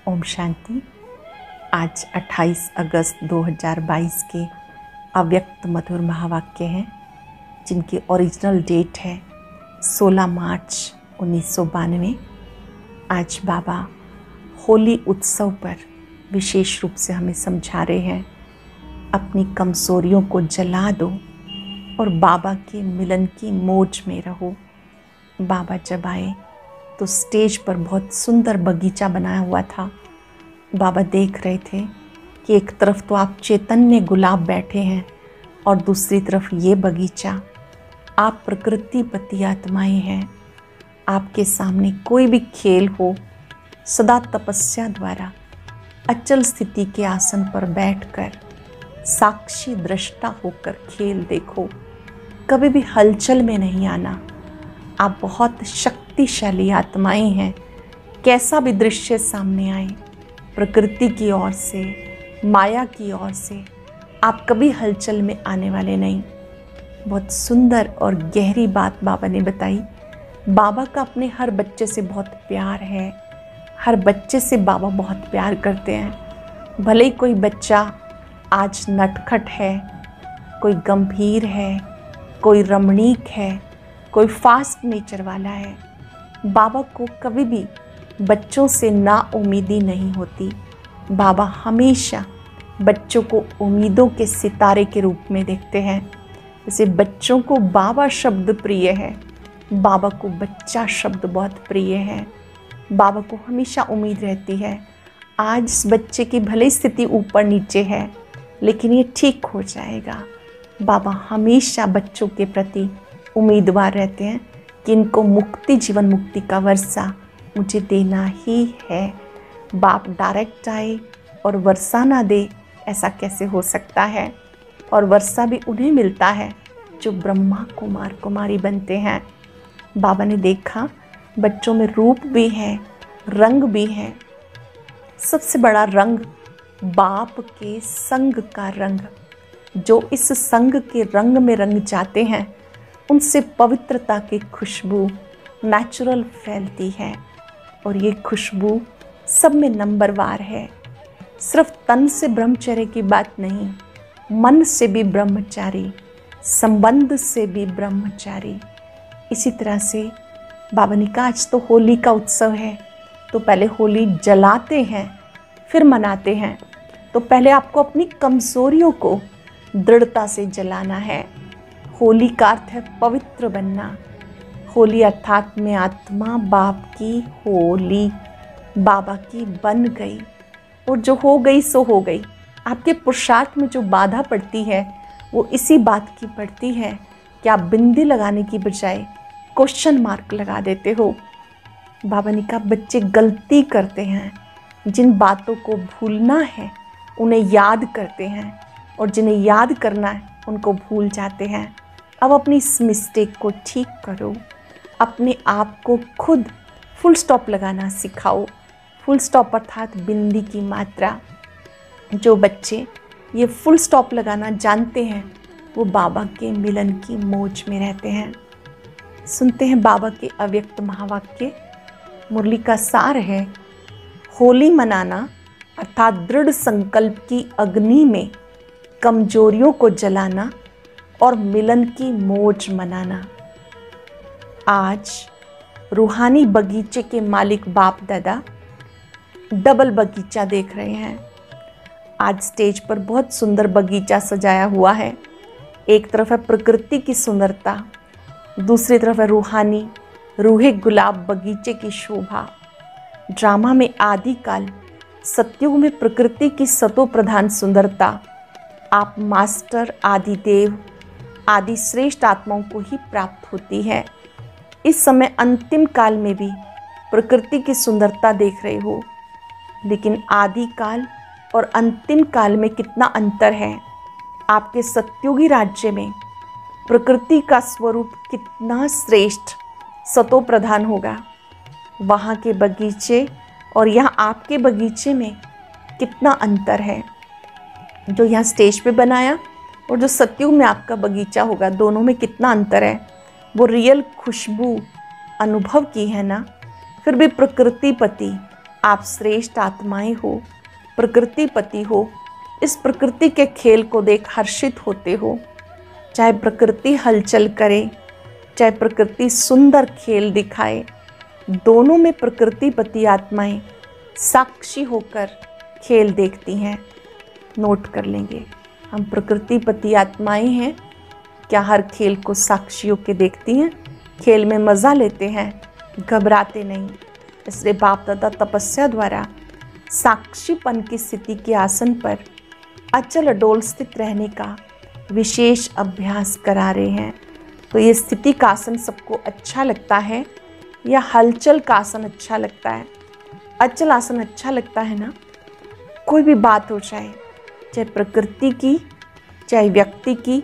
ओम शांति। आज 28 अगस्त 2022 के अव्यक्त मधुर महावाक्य हैं जिनकी ओरिजिनल डेट है 16 मार्च 1992। आज बाबा होली उत्सव पर विशेष रूप से हमें समझा रहे हैं, अपनी कमजोरियों को जला दो और बाबा के मिलन की मौज में रहो। बाबा जब आए तो स्टेज पर बहुत सुंदर बगीचा बनाया हुआ था। बाबा देख रहे थे कि एक तरफ तो आप चैतन्य गुलाब बैठे हैं और दूसरी तरफ ये बगीचा। आप प्रकृति पति आत्माएं हैं। आपके सामने कोई भी खेल हो, सदा तपस्या द्वारा अचल स्थिति के आसन पर बैठकर साक्षी दृष्टा होकर खेल देखो। कभी भी हलचल में नहीं आना। आप बहुत शक्तिशाली आत्माएं हैं। कैसा भी दृश्य सामने आए, प्रकृति की ओर से, माया की ओर से, आप कभी हलचल में आने वाले नहीं। बहुत सुंदर और गहरी बात बाबा ने बताई। बाबा का अपने हर बच्चे से बहुत प्यार है। हर बच्चे से बाबा बहुत प्यार करते हैं। भले ही कोई बच्चा आज नटखट है, कोई गंभीर है, कोई रमणीक है, कोई फास्ट नेचर वाला है, बाबा को कभी भी बच्चों से ना उम्मीदी नहीं होती। बाबा हमेशा बच्चों को उम्मीदों के सितारे के रूप में देखते हैं। जैसे बच्चों को बाबा शब्द प्रिय है, बाबा को बच्चा शब्द बहुत प्रिय है। बाबा को हमेशा उम्मीद रहती है, आज इस बच्चे की भले स्थिति ऊपर नीचे है लेकिन ये ठीक हो जाएगा। बाबा हमेशा बच्चों के प्रति उम्मीदवार रहते हैं कि इनको मुक्ति, जीवन मुक्ति का वर्षा मुझे देना ही है। बाप डायरेक्ट आए और वर्षा ना दे, ऐसा कैसे हो सकता है? और वर्षा भी उन्हें मिलता है जो ब्रह्मा कुमार कुमारी बनते हैं। बाबा ने देखा बच्चों में रूप भी है, रंग भी है। सबसे बड़ा रंग बाप के संग का रंग। जो इस संग के रंग में रंग जाते हैं उनसे पवित्रता की खुशबू नेचुरल फैलती है। और ये खुशबू सब में नंबरवार है। सिर्फ तन से ब्रह्मचर्य की बात नहीं, मन से भी ब्रह्मचारी, संबंध से भी ब्रह्मचारी। इसी तरह से बाबा ने कहा आज तो होली का उत्सव है, तो पहले होली जलाते हैं फिर मनाते हैं। तो पहले आपको अपनी कमजोरियों को दृढ़ता से जलाना है। होली का अर्थ है पवित्र बनना। होली अर्थात में आत्मा बाप की होली, बाबा की बन गई। और जो हो गई सो हो गई। आपके पुरुषार्थ में जो बाधा पड़ती है वो इसी बात की पड़ती है कि आप बिंदी लगाने की बजाय क्वेश्चन मार्क लगा देते हो। बाबा ने कहा बच्चे गलती करते हैं, जिन बातों को भूलना है उन्हें याद करते हैं और जिन्हें याद करना है उनको भूल जाते हैं। अब अपनी इस मिस्टेक को ठीक करो। अपने आप को खुद फुल स्टॉप लगाना सिखाओ। फुल स्टॉप अर्थात बिंदी की मात्रा। जो बच्चे ये फुल स्टॉप लगाना जानते हैं वो बाबा के मिलन की मौज में रहते हैं। सुनते हैं बाबा के अव्यक्त महावाक्य। मुरली का सार है, होली मनाना अर्थात दृढ़ संकल्प की अग्नि में कमजोरियों को जलाना और मिलन की मौज मनाना। आज रूहानी बगीचे के मालिक बाप दादा डबल बगीचा देख रहे हैं। आज स्टेज पर बहुत सुंदर बगीचा सजाया हुआ है। एक तरफ है प्रकृति की सुंदरता, दूसरी तरफ है रूहानी रूहे गुलाब बगीचे की शोभा। ड्रामा में आदिकाल सतयुग में प्रकृति की सतो प्रधान सुंदरता आप मास्टर आदिदेव आदि श्रेष्ठ आत्माओं को ही प्राप्त होती है। इस समय अंतिम काल में भी प्रकृति की सुंदरता देख रहे हो, लेकिन आदिकाल और अंतिम काल में कितना अंतर है। आपके सतयुगी राज्य में प्रकृति का स्वरूप कितना श्रेष्ठ सतो प्रधान होगा। वहाँ के बगीचे और यहाँ आपके बगीचे में कितना अंतर है। जो यहाँ स्टेज पे बनाया और जो सतयुग में आपका बगीचा होगा, दोनों में कितना अंतर है। वो रियल खुशबू अनुभव की है ना। फिर भी प्रकृति पति आप श्रेष्ठ आत्माएं हो, प्रकृतिपति हो, इस प्रकृति के खेल को देख हर्षित होते हो। चाहे प्रकृति हलचल करे, चाहे प्रकृति सुंदर खेल दिखाए, दोनों में प्रकृतिपति आत्माएं साक्षी होकर खेल देखती हैं। नोट कर लेंगे, हम प्रकृतिपति आत्माएं हैं। क्या हर खेल को साक्षियों के देखती हैं? खेल में मज़ा लेते हैं, घबराते नहीं। इसलिए बाप दादा तपस्या द्वारा साक्षीपन की स्थिति के आसन पर अचल अडोल स्थित रहने का विशेष अभ्यास करा रहे हैं। तो ये स्थिति का आसन सबको अच्छा लगता है या हलचल का आसन अच्छा लगता है? अचल आसन अच्छा लगता है ना। कोई भी बात हो जाए, चाहे प्रकृति की चाहे व्यक्ति की,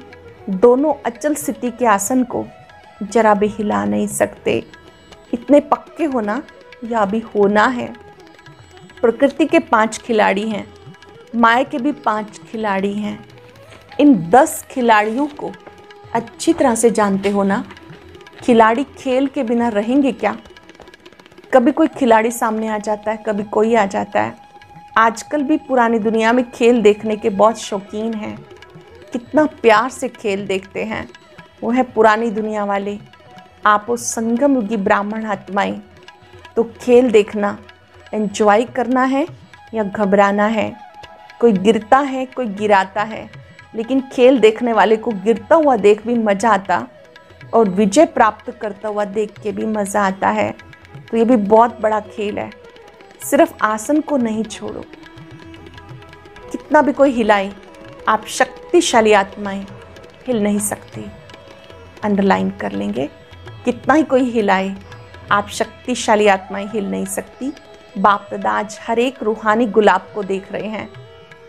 दोनों अचल स्थिति के आसन को जरा भी हिला नहीं सकते। इतने पक्के होना या अभी होना है। प्रकृति के 5 खिलाड़ी हैं, माया के भी 5 खिलाड़ी हैं। इन 10 खिलाड़ियों को अच्छी तरह से जानते हो ना। खिलाड़ी खेल के बिना रहेंगे क्या? कभी कोई खिलाड़ी सामने आ जाता है, कभी कोई आ जाता है। आजकल भी पुरानी दुनिया में खेल देखने के बहुत शौकीन हैं। कितना प्यार से खेल देखते हैं, वो है पुरानी दुनिया वाले। आप उस संगम युगी ब्राह्मण आत्माएं। तो खेल देखना, एंजॉय करना है या घबराना है? कोई गिरता है, कोई गिराता है, लेकिन खेल देखने वाले को गिरता हुआ देख भी मज़ा आता और विजय प्राप्त करता हुआ देख के भी मज़ा आता है। तो ये भी बहुत बड़ा खेल है। सिर्फ आसन को नहीं छोड़ो, कितना भी कोई हिलाए, आप शक्तिशाली आत्माएं हिल नहीं सकती। अंडरलाइन कर लेंगे, कितना ही कोई हिलाए, आप शक्तिशाली आत्माएं हिल नहीं सकती। बाप दादा आज हर एक रूहानी गुलाब को देख रहे हैं।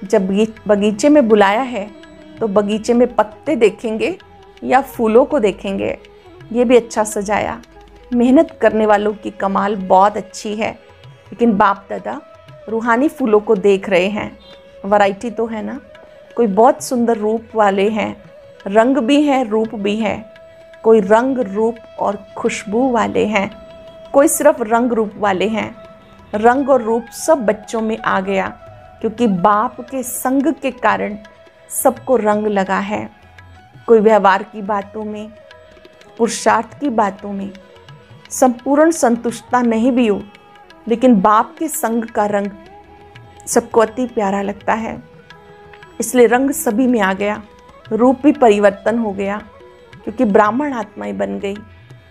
जब बगीचे में बुलाया है तो बगीचे में पत्ते देखेंगे या फूलों को देखेंगे? ये भी अच्छा सजाया। मेहनत करने वालों की कमाल बहुत अच्छी है, लेकिन बाप दादा रूहानी फूलों को देख रहे हैं। वैरायटी तो है ना। कोई बहुत सुंदर रूप वाले हैं, रंग भी हैं, रूप भी है। कोई रंग, रूप और खुशबू वाले हैं, कोई सिर्फ रंग रूप वाले हैं। रंग और रूप सब बच्चों में आ गया, क्योंकि बाप के संग के कारण सबको रंग लगा है। कोई व्यवहार की बातों में, पुरुषार्थ की बातों में संपूर्ण संतुष्टता नहीं भी हो, लेकिन बाप के संग का रंग सबको अति प्यारा लगता है। इसलिए रंग सभी में आ गया, रूप भी परिवर्तन हो गया, क्योंकि ब्राह्मण आत्माएं बन गई।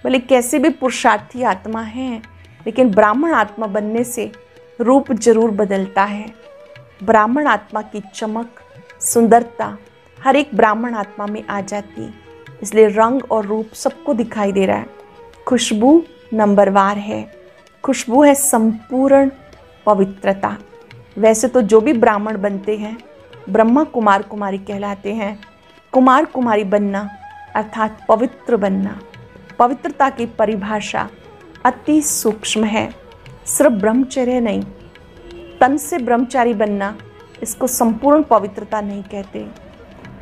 भले कैसे भी पुरुषार्थी आत्मा हैं, लेकिन ब्राह्मण आत्मा बनने से रूप जरूर बदलता है। ब्राह्मण आत्मा की चमक, सुंदरता हर एक ब्राह्मण आत्मा में आ जाती। इसलिए रंग और रूप सबको दिखाई दे रहा है। खुशबू नंबरवार है। खुशबू है संपूर्ण पवित्रता। वैसे तो जो भी ब्राह्मण बनते हैं ब्रह्मा कुमार कुमारी कहलाते हैं। कुमार कुमारी बनना अर्थात पवित्र बनना। पवित्रता की परिभाषा अति सूक्ष्म है। सिर्फ ब्रह्मचर्य नहीं, तन से ब्रह्मचारी बनना, इसको संपूर्ण पवित्रता नहीं कहते।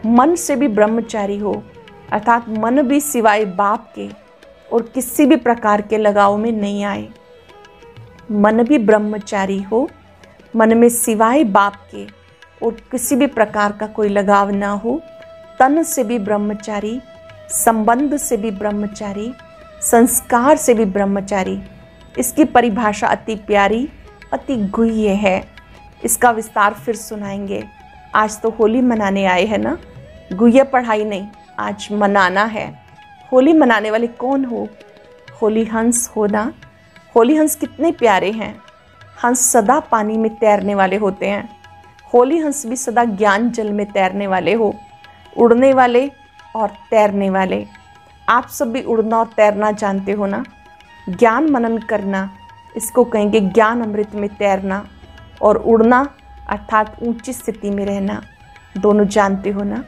मन से भी ब्रह्मचारी हो, अर्थात मन भी सिवाय बाप के और किसी भी प्रकार के लगाव में नहीं आए। मन भी ब्रह्मचारी हो, मन में सिवाय बाप के और किसी भी प्रकार का कोई लगाव ना हो। तन से भी ब्रह्मचारी, संबंध से भी ब्रह्मचारी, संस्कार से भी ब्रह्मचारी। इसकी परिभाषा अति प्यारी, अति गुह्य है। इसका विस्तार फिर सुनाएंगे। आज तो होली मनाने आए हैं ना, गुह्य पढ़ाई नहीं, आज मनाना है। होली मनाने वाले कौन हो? होली हंस हो ना। होली हंस कितने प्यारे हैं। हंस सदा पानी में तैरने वाले होते हैं। होली हंस भी सदा ज्ञान जल में तैरने वाले हो, उड़ने वाले और तैरने वाले। आप सब भी उड़ना और तैरना जानते हो ना। ज्ञान मनन करना, इसको कहेंगे ज्ञान अमृत में तैरना, और उड़ना अर्थात ऊंची स्थिति में रहना, दोनों जानते हो ना।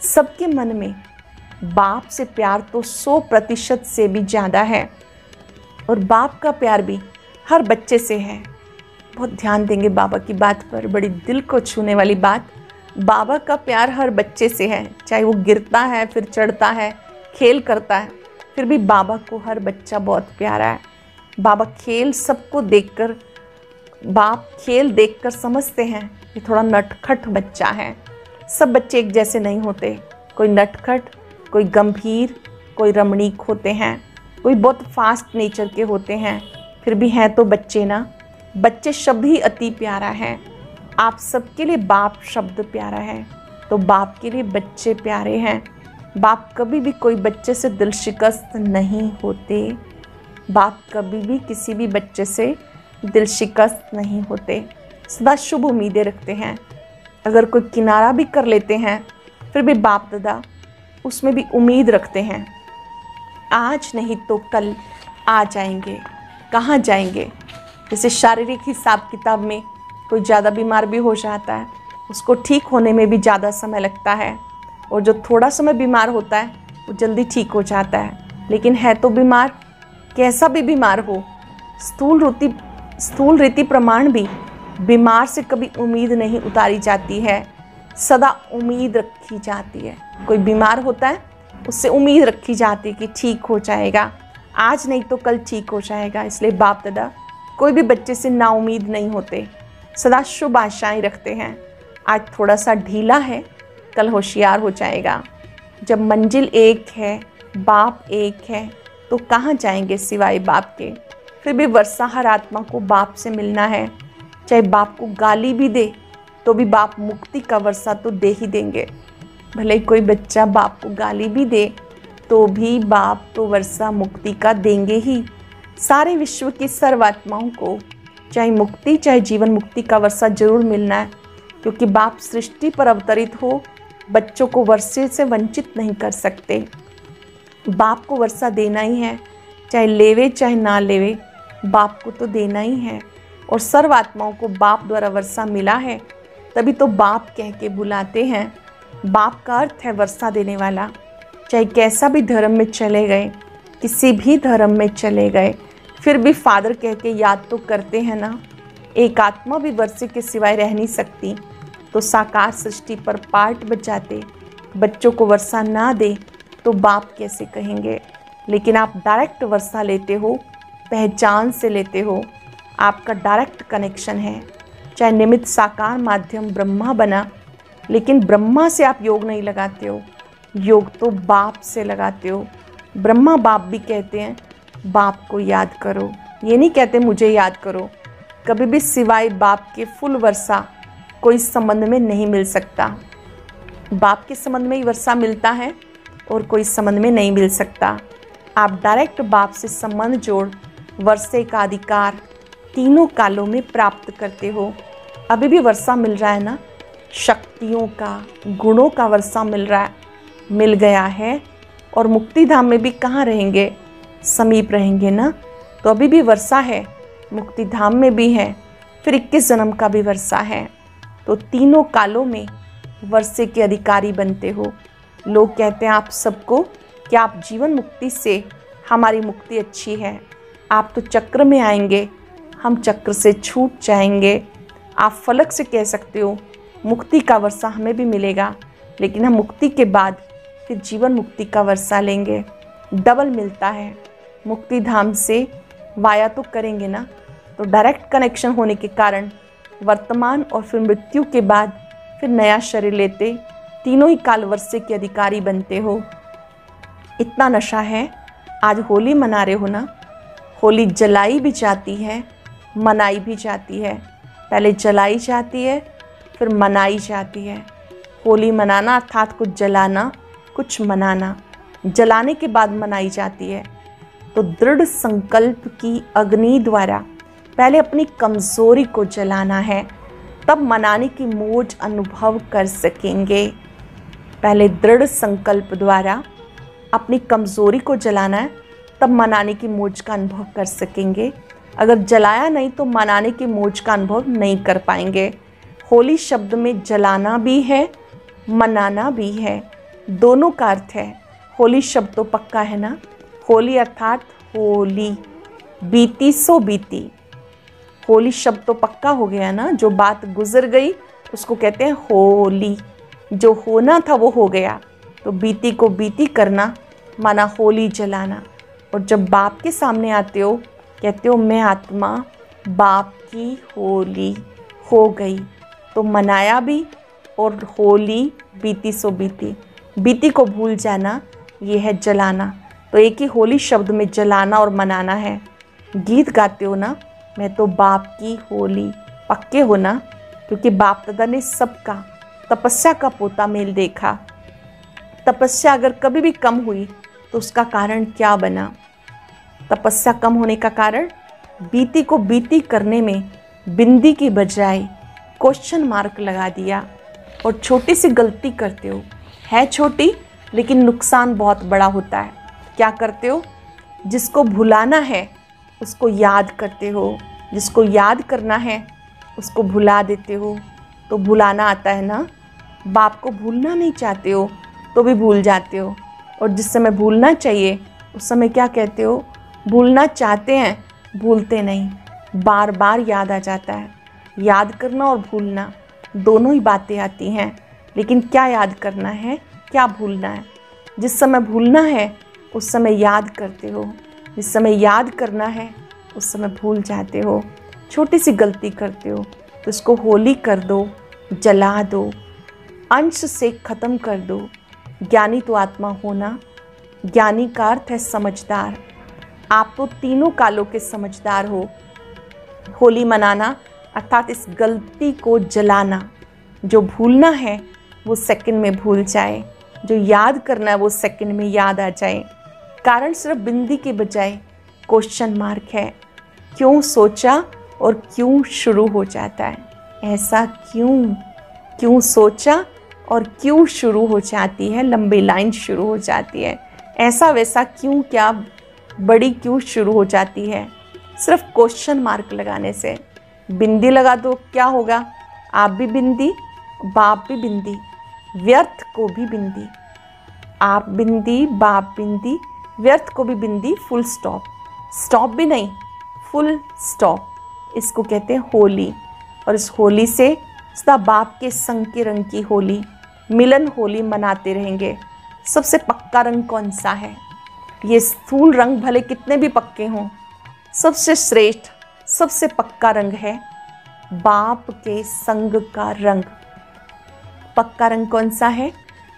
सबके मन में बाप से प्यार तो 100% से भी ज़्यादा है, और बाप का प्यार भी हर बच्चे से है। बहुत ध्यान देंगे बाबा की बात पर, बड़ी दिल को छूने वाली बात। बाबा का प्यार हर बच्चे से है, चाहे वो गिरता है, फिर चढ़ता है, खेल करता है, फिर भी बाबा को हर बच्चा बहुत प्यारा है। बाबा खेल सबको देखकर बाप खेल देखकर समझते हैं ये थोड़ा नटखट बच्चा है। सब बच्चे एक जैसे नहीं होते, कोई नटखट, कोई गंभीर, कोई रमणीक होते हैं, कोई बहुत फास्ट नेचर के होते हैं। फिर भी हैं तो बच्चे ना। बच्चे शब्द ही अति प्यारा है। आप सबके लिए बाप शब्द प्यारा है, तो बाप के लिए बच्चे प्यारे हैं। बाप कभी भी कोई बच्चे से दिल शिकस्त नहीं होते। बाप कभी भी किसी भी बच्चे से दिल शिकस्त नहीं होते, सदा शुभ उम्मीदें रखते हैं। अगर कोई किनारा भी कर लेते हैं फिर भी बाप दादा उसमें भी उम्मीद रखते हैं, आज नहीं तो कल आ जाएंगे। कहाँ जाएंगे? जैसे शारीरिक हिसाब किताब में कोई ज़्यादा बीमार भी हो जाता है, उसको ठीक होने में भी ज़्यादा समय लगता है, और जो थोड़ा समय बीमार होता है वो जल्दी ठीक हो जाता है। लेकिन है तो बीमार, कैसा भी बीमार हो, स्थूल रीति प्रमाण भी बीमार से कभी उम्मीद नहीं उतारी जाती है, सदा उम्मीद रखी जाती है। कोई बीमार होता है उससे उम्मीद रखी जाती है कि ठीक हो जाएगा, आज नहीं तो कल ठीक हो जाएगा। इसलिए बाप दादा कोई भी बच्चे से नाउम्मीद नहीं होते, सदा शुभ आशाएं रखते हैं। आज थोड़ा सा ढीला है, कल होशियार हो जाएगा। जब मंजिल एक है, बाप एक है, तो कहाँ जाएंगे सिवाय बाप के। फिर भी वर्षा हर आत्मा को बाप से मिलना है। चाहे बाप को गाली भी दे तो भी बाप मुक्ति का वर्षा तो दे ही देंगे। भले कोई बच्चा बाप को गाली भी दे तो भी बाप तो वर्षा मुक्ति का देंगे ही। सारे विश्व की सर्वात्माओं को चाहे मुक्ति चाहे जीवन मुक्ति का वर्षा जरूर मिलना है, क्योंकि बाप सृष्टि पर अवतरित हो बच्चों को वर्षे से वंचित नहीं कर सकते। बाप को वर्षा देना ही है, चाहे लेवे चाहे ना लेवे, बाप को तो देना ही है। और सर्वात्माओं को बाप द्वारा वर्षा मिला है, तभी तो बाप कह के बुलाते हैं। बाप का अर्थ है वर्षा देने वाला। चाहे कैसा भी धर्म में चले गए, किसी भी धर्म में चले गए, फिर भी फादर कह के याद तो करते हैं ना। एक आत्मा भी वर्षे के सिवाय रह नहीं सकती, तो साकार सृष्टि पर पार्ट बचाते बच्चों को वर्षा ना दे तो बाप कैसे कहेंगे। लेकिन आप डायरेक्ट वर्षा लेते हो, पहचान से लेते हो, आपका डायरेक्ट कनेक्शन है। चाहे निमित्त साकार माध्यम ब्रह्मा बना, लेकिन ब्रह्मा से आप योग नहीं लगाते हो, योग तो बाप से लगाते हो। ब्रह्मा बाप भी कहते हैं बाप को याद करो, ये नहीं कहते मुझे याद करो। कभी भी सिवाय बाप के फुल वर्षा कोई संबंध में नहीं मिल सकता। बाप के संबंध में ही वर्षा मिलता है और कोई संबंध में नहीं मिल सकता। आप डायरेक्ट बाप से संबंध जोड़ वर्षे का अधिकार तीनों कालों में प्राप्त करते हो। अभी भी वर्षा मिल रहा है ना, शक्तियों का, गुणों का वर्षा मिल रहा है, मिल गया है। और मुक्ति धाम में भी कहाँ रहेंगे, समीप रहेंगे ना, तो अभी भी वर्षा है, मुक्ति धाम में भी है, फिर 21 जन्म का भी वर्षा है। तो तीनों कालों में वर्षे के अधिकारी बनते हो। लोग कहते हैं आप सबको कि आप जीवन मुक्ति से, हमारी मुक्ति अच्छी है, आप तो चक्र में आएंगे, हम चक्र से छूट जाएंगे। आप फलक से कह सकते हो मुक्ति का वर्षा हमें भी मिलेगा, लेकिन हम मुक्ति के बाद फिर जीवन मुक्ति का वर्षा लेंगे, डबल मिलता है। मुक्ति धाम से वाया तो करेंगे ना, तो डायरेक्ट कनेक्शन होने के कारण वर्तमान और फिर मृत्यु के बाद फिर नया शरीर लेते तीनों ही काल वर्षे के अधिकारी बनते हो। इतना नशा है। आज होली मना रहे हो ना, होली जलाई भी जाती है, मनाई भी जाती है। पहले जलाई जाती है, फिर मनाई जाती है। होली मनाना अर्थात कुछ जलाना, कुछ मनाना, जलाने के बाद मनाई जाती है। तो दृढ़ संकल्प की अग्नि द्वारा पहले अपनी कमज़ोरी को जलाना है, तब मनाने की मौज अनुभव कर सकेंगे। पहले दृढ़ संकल्प द्वारा अपनी कमज़ोरी को जलाना है, तब मनाने की मौज का अनुभव कर सकेंगे। अगर जलाया नहीं तो मनाने की मौज का अनुभव नहीं कर पाएंगे। होली शब्द में जलाना भी है, मनाना भी है, दोनों का अर्थ है। होली शब्द तो पक्का है ना, होली अर्थात होली, बीती सो बीती। होली शब्द तो पक्का हो गया ना, जो बात गुजर गई उसको कहते हैं होली, जो होना था वो हो गया। तो बीती को बीती करना माना होली जलाना। और जब बाप के सामने आते हो, कहते हो मैं आत्मा बाप की होली हो गई। तो मनाया भी और होली बीती सो बीती। बीती को भूल जाना ये है जलाना। तो एक ही होली शब्द में जलाना और मनाना है। गीत गाते हो ना, मैं तो बाप की होली, पक्के हो ना, क्योंकि बाप दादा ने सबका तपस्या का पोता मेल देखा। तपस्या अगर कभी भी कम हुई तो उसका कारण क्या बना? तपस्या कम होने का कारण बीती को बीती करने में बिंदी की बजाय क्वेश्चन मार्क लगा दिया। और छोटी सी गलती करते हो, है छोटी लेकिन नुकसान बहुत बड़ा होता है। क्या करते हो? जिसको भुलाना है उसको याद करते हो, जिसको याद करना है उसको भुला देते हो। तो भुलाना आता है ना, बाप को भूलना नहीं चाहते हो तो भी भूल जाते हो। और जिस समय भूलना चाहिए उस समय क्या कहते हो? भूलना चाहते हैं, भूलते नहीं, बार बार याद आ जाता है। याद करना और भूलना दोनों ही बातें आती हैं, लेकिन क्या याद करना है, क्या भूलना है? जिस समय भूलना है उस समय याद करते हो, जिस समय याद करना है उस समय भूल जाते हो। छोटी सी गलती करते हो तो इसको होली कर दो, जला दो, अंश से ख़त्म कर दो। ज्ञानी तो आत्मा होना, ज्ञानी का अर्थ है समझदार। आप तो तीनों कालों के समझदार हो। होली मनाना अर्थात इस गलती को जलाना। जो भूलना है वो सेकंड में भूल जाए, जो याद करना है वो सेकंड में याद आ जाए। कारण सिर्फ बिंदी के बजाय क्वेश्चन मार्क है। क्यों सोचा और क्यों शुरू हो जाता है? ऐसा क्यों? क्यों सोचा और क्यों शुरू हो जाती है? लंबी लाइन शुरू हो जाती है। ऐसा वैसा क्यों, क्या बड़ी क्यों शुरू हो जाती है? सिर्फ क्वेश्चन मार्क लगाने से। बिंदी लगा दो, क्या होगा? आप भी बिंदी, बाप भी बिंदी, व्यर्थ को भी बिंदी। आप बिंदी, बाप बिंदी, व्यर्थ को भी बिंदी। फुल स्टॉप, स्टॉप भी नहीं, फुल स्टॉप। इसको कहते हैं होली। और इस होली से सदा बाप के संग के रंग की होली, मिलन होली मनाते रहेंगे। सबसे पक्का रंग कौन सा है? ये स्थूल रंग भले कितने भी पक्के हों, सबसे श्रेष्ठ, सबसे पक्का रंग है बाप के संग का रंग। पक्का रंग कौन सा है?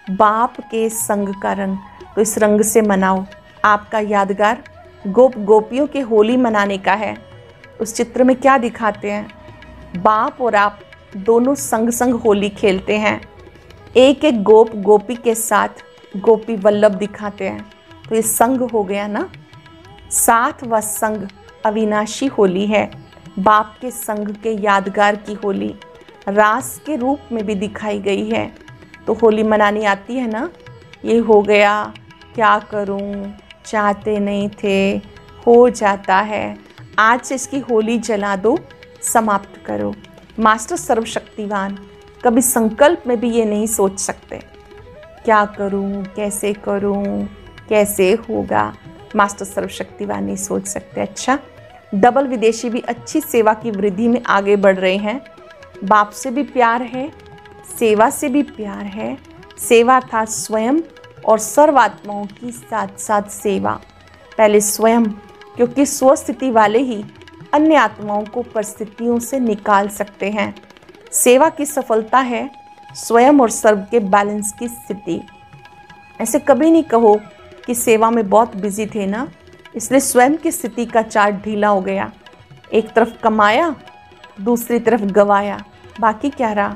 बाप के संग का रंग। तो इस रंग से मनाओ। आपका यादगार गोप गोपियों के होली मनाने का है। उस चित्र में क्या दिखाते हैं? बाप और आप दोनों संग संग होली खेलते हैं। एक एक गोप गोपी के साथ गोपी वल्लभ दिखाते हैं। तो ये संग हो गया ना। साथ व संग अविनाशी होली है। बाप के संग के यादगार की होली रास के रूप में भी दिखाई गई है। तो होली मनानी आती है ना। ये हो गया, क्या करूं, चाहते नहीं थे, हो जाता है। आज से इसकी होली जला दो, समाप्त करो। मास्टर सर्वशक्तिवान कभी संकल्प में भी ये नहीं सोच सकते क्या करूं, कैसे करूं, कैसे होगा। मास्टर सर्वशक्तिवान नहीं सोच सकते। अच्छा, डबल विदेशी भी अच्छी सेवा की वृद्धि में आगे बढ़ रहे हैं। बाप से भी प्यार है, सेवा से भी प्यार है। सेवा था स्वयं और सर्वात्माओं की साथ साथ सेवा। पहले स्वयं, क्योंकि स्वस्थिति वाले ही अन्य आत्माओं को परिस्थितियों से निकाल सकते हैं। सेवा की सफलता है स्वयं और सर्व के बैलेंस की स्थिति। ऐसे कभी नहीं कहो कि सेवा में बहुत बिजी थे ना, इसलिए स्वयं की स्थिति का चार्ट ढीला हो गया। एक तरफ कमाया, दूसरी तरफ गवाया, बाकी क्या रहा।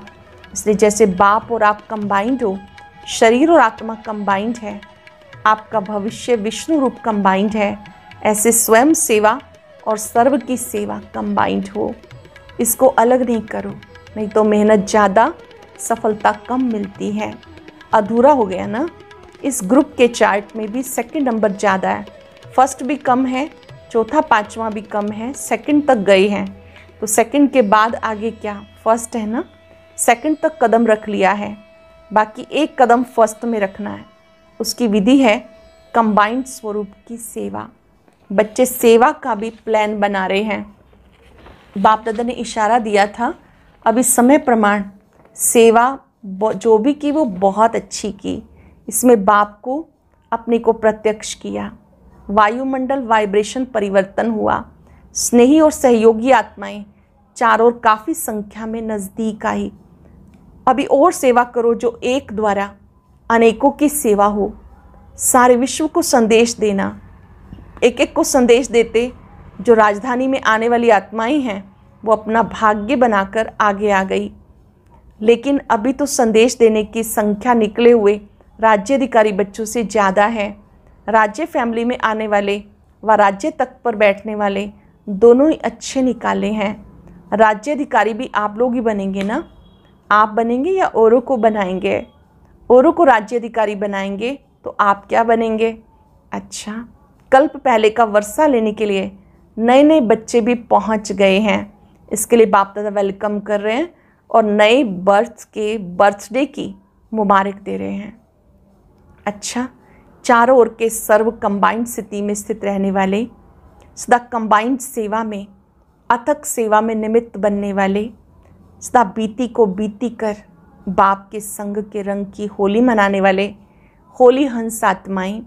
इसलिए जैसे बाप और आप कंबाइंड हो, शरीर और आत्मा कंबाइंड है, आपका भविष्य विष्णु रूप कंबाइंड है, ऐसे स्वयं सेवा और सर्व की सेवा कंबाइंड हो। इसको अलग नहीं करो, नहीं तो मेहनत ज़्यादा, सफलता कम मिलती है। अधूरा हो गया ना। इस ग्रुप के चार्ट में भी सेकंड नंबर ज़्यादा है, फर्स्ट भी कम है, चौथा पांचवा भी कम है, सेकंड तक गए हैं। तो सेकंड के बाद आगे क्या? फर्स्ट है ना। सेकंड तक कदम रख लिया है, बाकी एक कदम फर्स्ट में रखना है। उसकी विधि है कंबाइंड स्वरूप की सेवा। बच्चे सेवा का भी प्लान बना रहे हैं। बाप दादा ने इशारा दिया था, अभी समय प्रमाण सेवा जो भी की वो बहुत अच्छी की। इसमें बाप को अपने को प्रत्यक्ष किया। वायुमंडल वाइब्रेशन परिवर्तन हुआ। स्नेही और सहयोगी आत्माएं चारों ओर काफ़ी संख्या में नज़दीक आई। अभी और सेवा करो जो एक द्वारा अनेकों की सेवा हो। सारे विश्व को संदेश देना। एक एक को संदेश देते जो राजधानी में आने वाली आत्माएं हैं वो अपना भाग्य बनाकर आगे आ गई। लेकिन अभी तो संदेश देने की संख्या निकले हुए राज्य अधिकारी बच्चों से ज़्यादा है। राज्य फैमिली में आने वाले व राज्य तक पर बैठने वाले दोनों ही अच्छे निकाले हैं। राज्य अधिकारी भी आप लोग ही बनेंगे ना? आप बनेंगे या औरों को बनाएंगे? औरों को राज्य अधिकारी बनाएंगे तो आप क्या बनेंगे? अच्छा, कल्प पहले का वर्षा लेने के लिए नए नए बच्चे भी पहुंच गए हैं। इसके लिए बाप दादा वेलकम कर रहे हैं और नए बर्थडे की मुबारक दे रहे हैं। अच्छा, चारों ओर के सर्व कंबाइंड स्थिति में स्थित रहने वाले, सदा कंबाइंड सेवा में, अथक सेवा में निमित्त बनने वाले, सदा बीती को बीती कर बाप के संग के रंग की होली मनाने वाले होली हंस आत्माएं,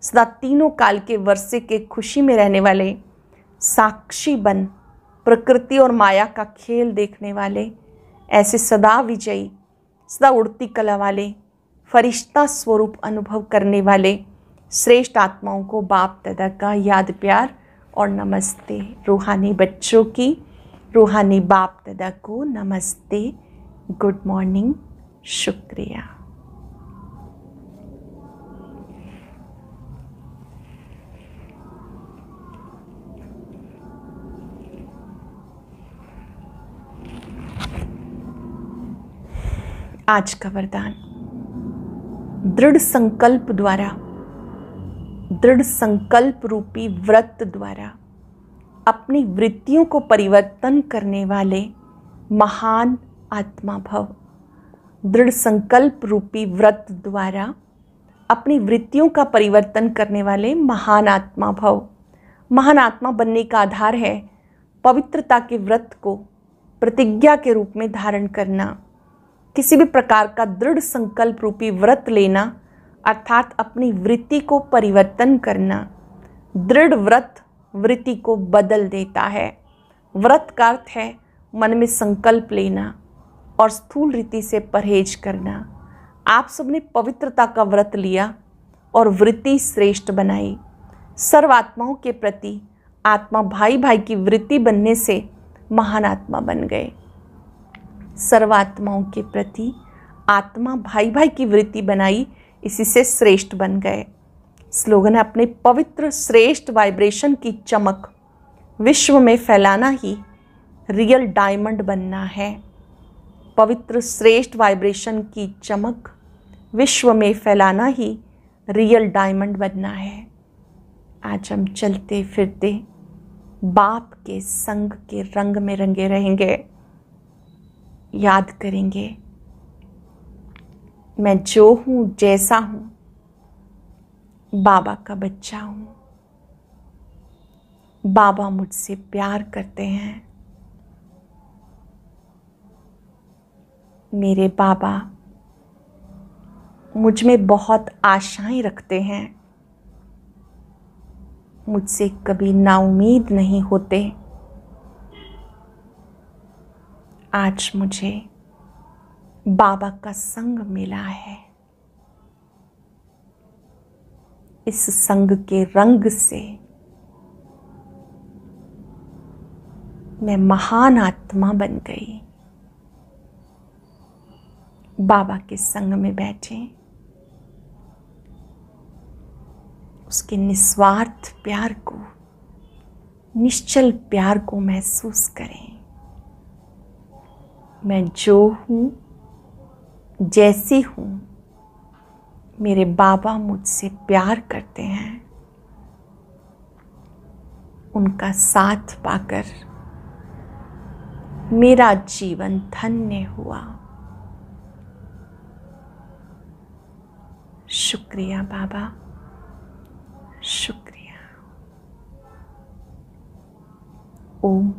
सदा तीनों काल के वर्षे के खुशी में रहने वाले, साक्षी बन प्रकृति और माया का खेल देखने वाले, ऐसे सदा विजयी, सदा उड़ती कला वाले, फरिश्ता स्वरूप अनुभव करने वाले श्रेष्ठ आत्माओं को बाप दादा का याद प्यार और नमस्ते। रूहानी बच्चों की रूहानी बाप दादा को नमस्ते, गुड मॉर्निंग, शुक्रिया। आज का वरदान, दृढ़ संकल्प द्वारा, दृढ़ संकल्प रूपी व्रत द्वारा अपनी वृत्तियों को परिवर्तन करने वाले महान आत्मा भव। दृढ़ संकल्प रूपी व्रत द्वारा अपनी वृत्तियों का परिवर्तन करने वाले महान आत्मा भव। महान आत्मा बनने का आधार है पवित्रता के व्रत को प्रतिज्ञा के रूप में धारण करना। किसी भी प्रकार का दृढ़ संकल्प रूपी व्रत लेना अर्थात अपनी वृत्ति को परिवर्तन करना। दृढ़ व्रत वृत्ति को बदल देता है। व्रत का अर्थ है मन में संकल्प लेना और स्थूल रीति से परहेज करना। आप सबने पवित्रता का व्रत लिया और वृत्ति श्रेष्ठ बनाई। सर्व आत्माओं के प्रति आत्मा भाई भाई की वृत्ति बनने से महान आत्मा बन गए। सर्वात्माओं के प्रति आत्मा भाई भाई की वृत्ति बनाई, इसी से श्रेष्ठ बन गए। स्लोगन है, अपने पवित्र श्रेष्ठ वाइब्रेशन की चमक विश्व में फैलाना ही रियल डायमंड बनना है। पवित्र श्रेष्ठ वाइब्रेशन की चमक विश्व में फैलाना ही रियल डायमंड बनना है। आज हम चलते फिरते बाप के संग के रंग में रंगे रहेंगे। याद करेंगे, मैं जो हूँ जैसा हूँ बाबा का बच्चा हूँ। बाबा मुझसे प्यार करते हैं। मेरे बाबा मुझ में बहुत आशाएं रखते हैं। मुझसे कभी नाउम्मीद नहीं होते। आज मुझे बाबा का संग मिला है। इस संग के रंग से मैं महान आत्मा बन गई। बाबा के संग में बैठे, उसके निस्वार्थ प्यार को, निश्चल प्यार को महसूस करें। मैं जो हूँ जैसी हूँ, मेरे बाबा मुझसे प्यार करते हैं। उनका साथ पाकर मेरा जीवन धन्य हुआ। शुक्रिया बाबा, शुक्रिया। ओम